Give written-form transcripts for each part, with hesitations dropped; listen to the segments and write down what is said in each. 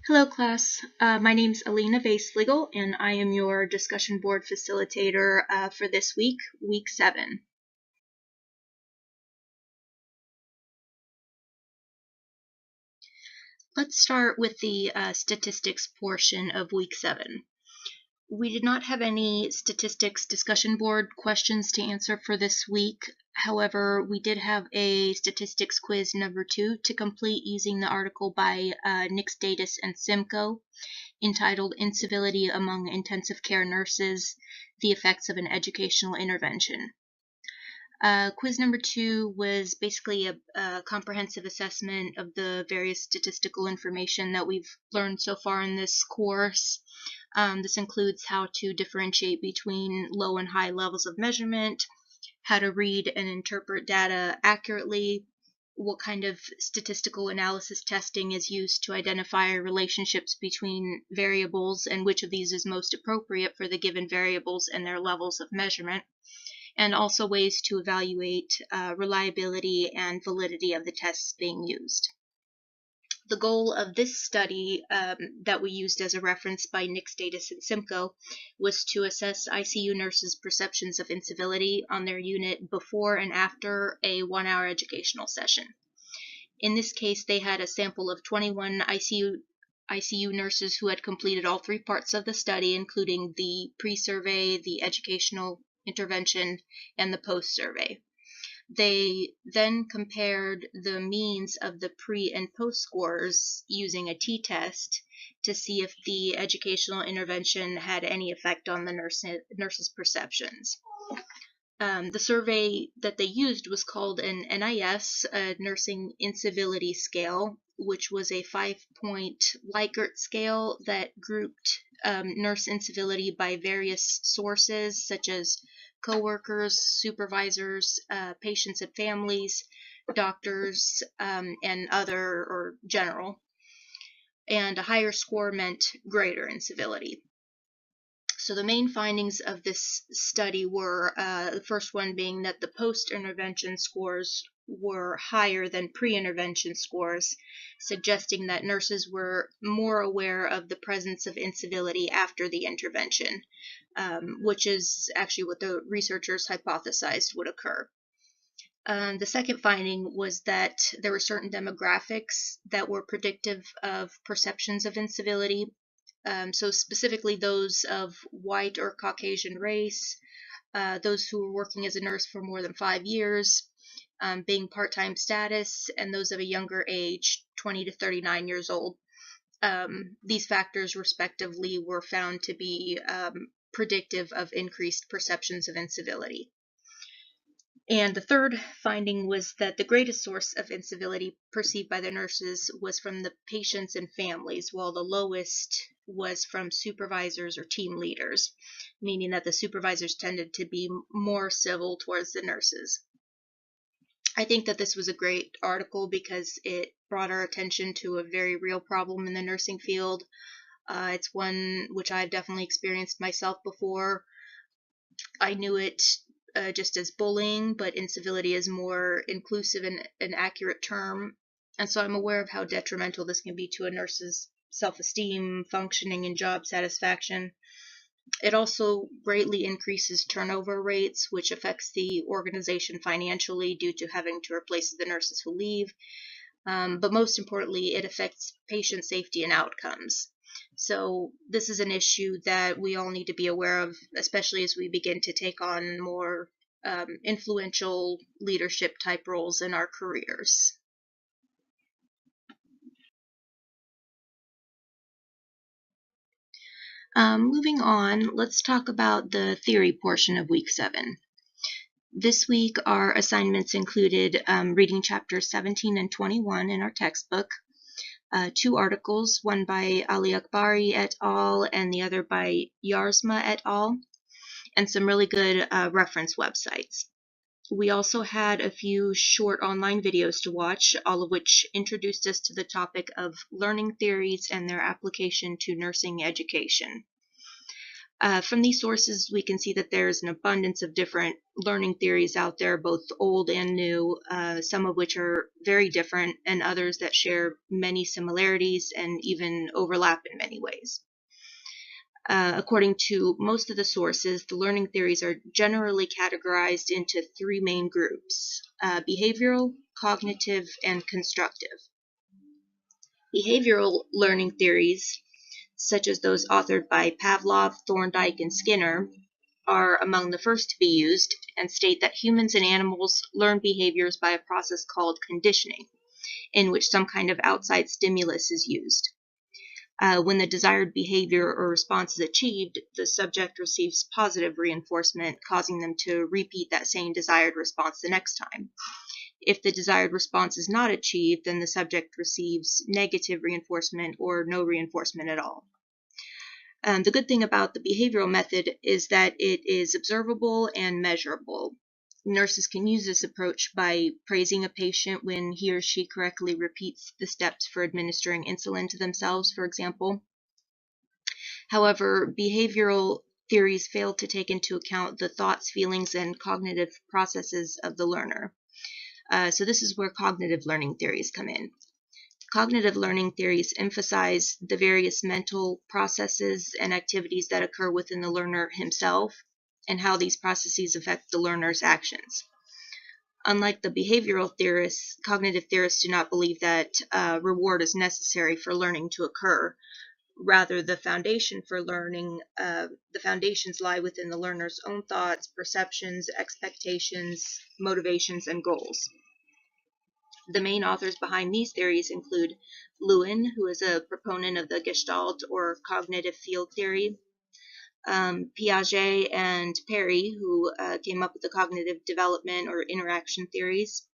Hello class, my name's Alina Vaseflegel and I am your discussion board facilitator for this week, week 7. Let's start with the statistics portion of week 7. We did not have any statistics discussion board questions to answer for this week. However, we did have a statistics quiz number 2 to complete using the article by Nixdadis and Simcoe entitled Incivility Among Intensive Care Nurses, the Effects of an Educational Intervention. Quiz number 2 was basically a comprehensive assessment of the various statistical information that we've learned so far in this course. This includes how to differentiate between low and high levels of measurement, how to read and interpret data accurately, what kind of statistical analysis testing is used to identify relationships between variables and which of these is most appropriate for the given variables and their levels of measurement, and also ways to evaluate reliability and validity of the tests being used. The goal of this study that we used as a reference by Nixdadis and Simcoe was to assess ICU nurses' perceptions of incivility on their unit before and after a 1-hour educational session. In this case, they had a sample of 21 ICU nurses who had completed all 3 parts of the study, including the pre-survey, the educational intervention, and the post-survey. They then compared the means of the pre and post scores using a t-test to see if the educational intervention had any effect on the nurses' perceptions. The survey that they used was called an NIS, a Nursing Incivility Scale, which was a 5-point Likert scale that grouped nurse incivility by various sources such as coworkers, supervisors, patients and families, doctors, and other or general. And a higher score meant greater incivility. So the main findings of this study were the first one being that the post-intervention scores were higher than pre-intervention scores, suggesting that nurses were more aware of the presence of incivility after the intervention, which is actually what the researchers hypothesized would occur. The second finding was that there were certain demographics that were predictive of perceptions of incivility. So specifically those of white or Caucasian race, those who were working as a nurse for more than 5 years, being part-time status, and those of a younger age, 20 to 39 years old. These factors respectively were found to be predictive of increased perceptions of incivility. And the third finding was that the greatest source of incivility perceived by the nurses was from the patients and families, while the lowest was from supervisors or team leaders, meaning that the supervisors tended to be more civil towards the nurses. I think that this was a great article because it brought our attention to a very real problem in the nursing field. It's one which I've definitely experienced myself before. I knew it just as bullying, but incivility is more inclusive and an accurate term. And so I'm aware of how detrimental this can be to a nurse's self-esteem, functioning, and job satisfaction. It also greatly increases turnover rates, which affects the organization financially due to having to replace the nurses who leave. But most importantly, it affects patient safety and outcomes. So this is an issue that we all need to be aware of, especially as we begin to take on more influential leadership type roles in our careers. Moving on, let's talk about the theory portion of week 7. This week, our assignments included reading chapters 17 and 21 in our textbook, 2 articles, one by Ali Akbari et al. And the other by Yarsma et al., and some really good reference websites. We also had a few short online videos to watch, all of which introduced us to the topic of learning theories and their application to nursing education. From these sources, we can see that there's an abundance of different learning theories out there, both old and new, some of which are very different, and others that share many similarities and even overlap in many ways. According to most of the sources, the learning theories are generally categorized into three main groups: behavioral, cognitive, and constructive. Behavioral learning theories, such as those authored by Pavlov, Thorndike, and Skinner, are among the first to be used and state that humans and animals learn behaviors by a process called conditioning, in which some kind of outside stimulus is used. When the desired behavior or response is achieved, the subject receives positive reinforcement, causing them to repeat that same desired response the next time. If the desired response is not achieved, then the subject receives negative reinforcement or no reinforcement at all. The good thing about the behavioral method is that it is observable and measurable. Nurses can use this approach by praising a patient when he or she correctly repeats the steps for administering insulin to themselves, for example. However, behavioral theories fail to take into account the thoughts, feelings, and cognitive processes of the learner. So this is where cognitive learning theories come in. Cognitive learning theories emphasize the various mental processes and activities that occur within the learner himself and how these processes affect the learner's actions. Unlike the behavioral theorists, cognitive theorists do not believe that reward is necessary for learning to occur. Rather, the foundation for learning, the foundations lie within the learner's own thoughts, perceptions, expectations, motivations, and goals. The main authors behind these theories include Lewin, who is a proponent of the Gestalt or cognitive field theory, Piaget and Perry, who came up with the cognitive development or interaction theories,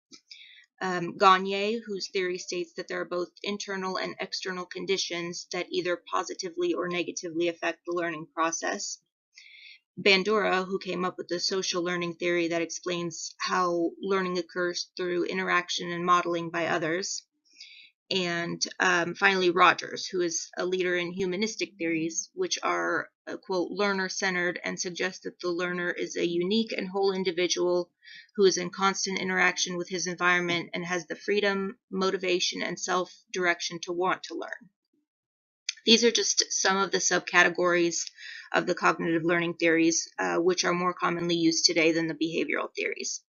Gagne, whose theory states that there are both internal and external conditions that either positively or negatively affect the learning process, Bandura, who came up with the social learning theory that explains how learning occurs through interaction and modeling by others, and finally Rogers, who is a leader in humanistic theories, which are, quote, learner-centered and suggest that the learner is a unique and whole individual who is in constant interaction with his environment and has the freedom, motivation, and self-direction to want to learn. These are just some of the subcategories of the cognitive learning theories, which are more commonly used today than the behavioral theories.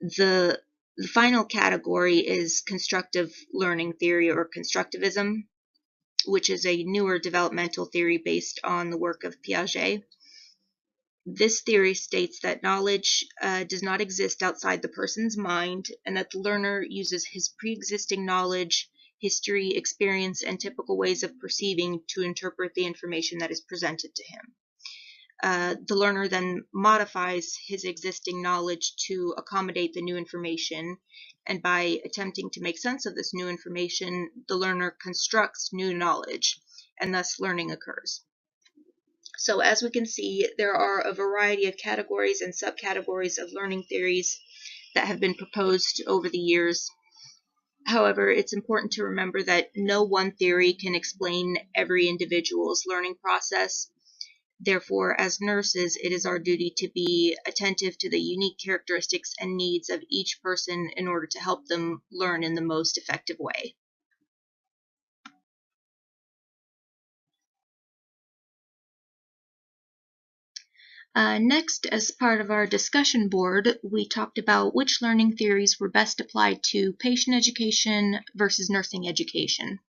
The final category is constructive learning theory or constructivism, which is a newer developmental theory based on the work of Piaget. This theory states that knowledge does not exist outside the person's mind and that the learner uses his pre-existing knowledge, history, experience, and typical ways of perceiving to interpret the information that is presented to him. The learner then modifies his existing knowledge to accommodate the new information, and by attempting to make sense of this new information, the learner constructs new knowledge, and thus learning occurs. So as we can see, there are a variety of categories and subcategories of learning theories that have been proposed over the years. However, it's important to remember that no one theory can explain every individual's learning process. Therefore, as nurses, it is our duty to be attentive to the unique characteristics and needs of each person in order to help them learn in the most effective way. Next, as part of our discussion board, we talked about which learning theories were best applied to patient education versus nursing education.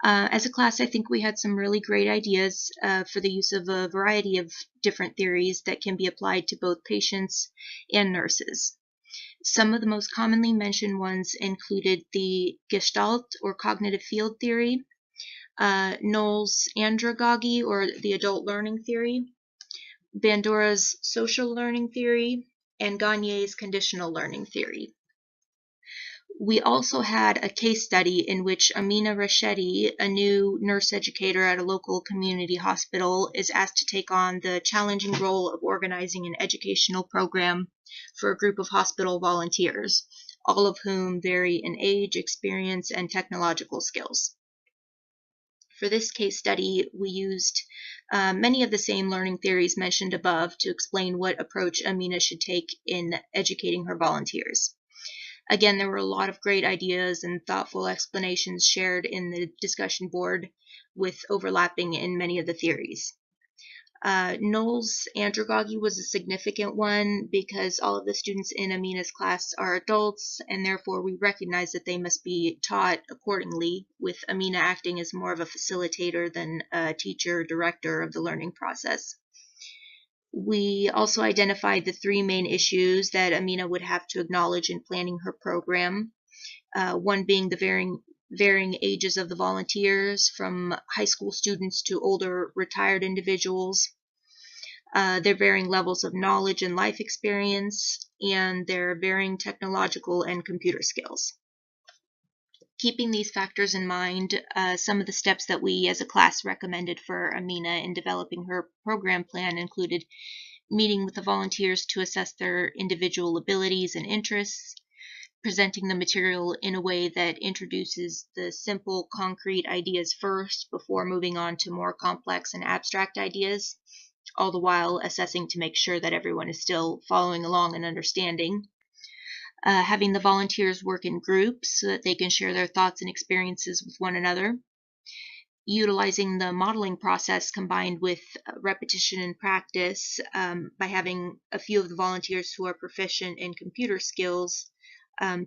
As a class, I think we had some really great ideas for the use of a variety of different theories that can be applied to both patients and nurses. Some of the most commonly mentioned ones included the Gestalt or cognitive field theory, Knoll's andragogy or the adult learning theory, Bandura's social learning theory, and Gagne's conditional learning theory. We also had a case study in which Amina Rachetti, a new nurse educator at a local community hospital, is asked to take on the challenging role of organizing an educational program for a group of hospital volunteers, all of whom vary in age, experience, and technological skills. For this case study, we used many of the same learning theories mentioned above to explain what approach Amina should take in educating her volunteers. Again, there were a lot of great ideas and thoughtful explanations shared in the discussion board with overlapping in many of the theories. Noel's andragogy was a significant one because all of the students in Amina's class are adults, and therefore we recognize that they must be taught accordingly, with Amina acting as more of a facilitator than a teacher or director of the learning process. We also identified the three main issues that Amina would have to acknowledge in planning her program, one being the varying ages of the volunteers, from high school students to older retired individuals, their varying levels of knowledge and life experience, and their varying technological and computer skills. Keeping these factors in mind, some of the steps that we as a class recommended for Amina in developing her program plan included meeting with the volunteers to assess their individual abilities and interests, presenting the material in a way that introduces the simple, concrete ideas first before moving on to more complex and abstract ideas, all the while assessing to make sure that everyone is still following along and understanding. Having the volunteers work in groups so that they can share their thoughts and experiences with one another. Utilizing the modeling process combined with repetition and practice by having a few of the volunteers who are proficient in computer skills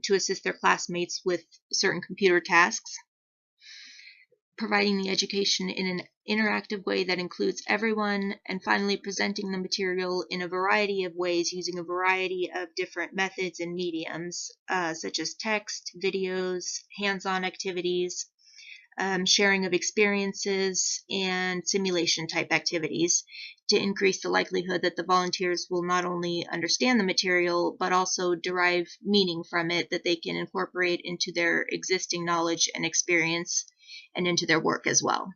to assist their classmates with certain computer tasks. Providing the education in an interactive way that includes everyone, and finally presenting the material in a variety of ways using a variety of different methods and mediums, such as text, videos, hands-on activities, sharing of experiences, and simulation type activities to increase the likelihood that the volunteers will not only understand the material but also derive meaning from it that they can incorporate into their existing knowledge and experience and into their work as well.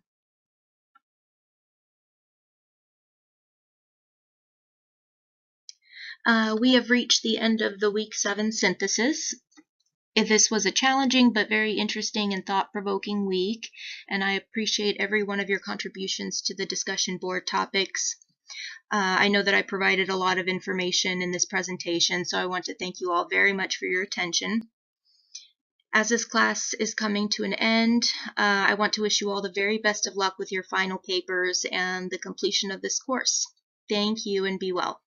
We have reached the end of the Week 7 synthesis. This was a challenging but very interesting and thought-provoking week, and I appreciate every one of your contributions to the discussion board topics. I know that I provided a lot of information in this presentation, so I want to thank you all very much for your attention. As this class is coming to an end, I want to wish you all the very best of luck with your final papers and the completion of this course. Thank you and be well.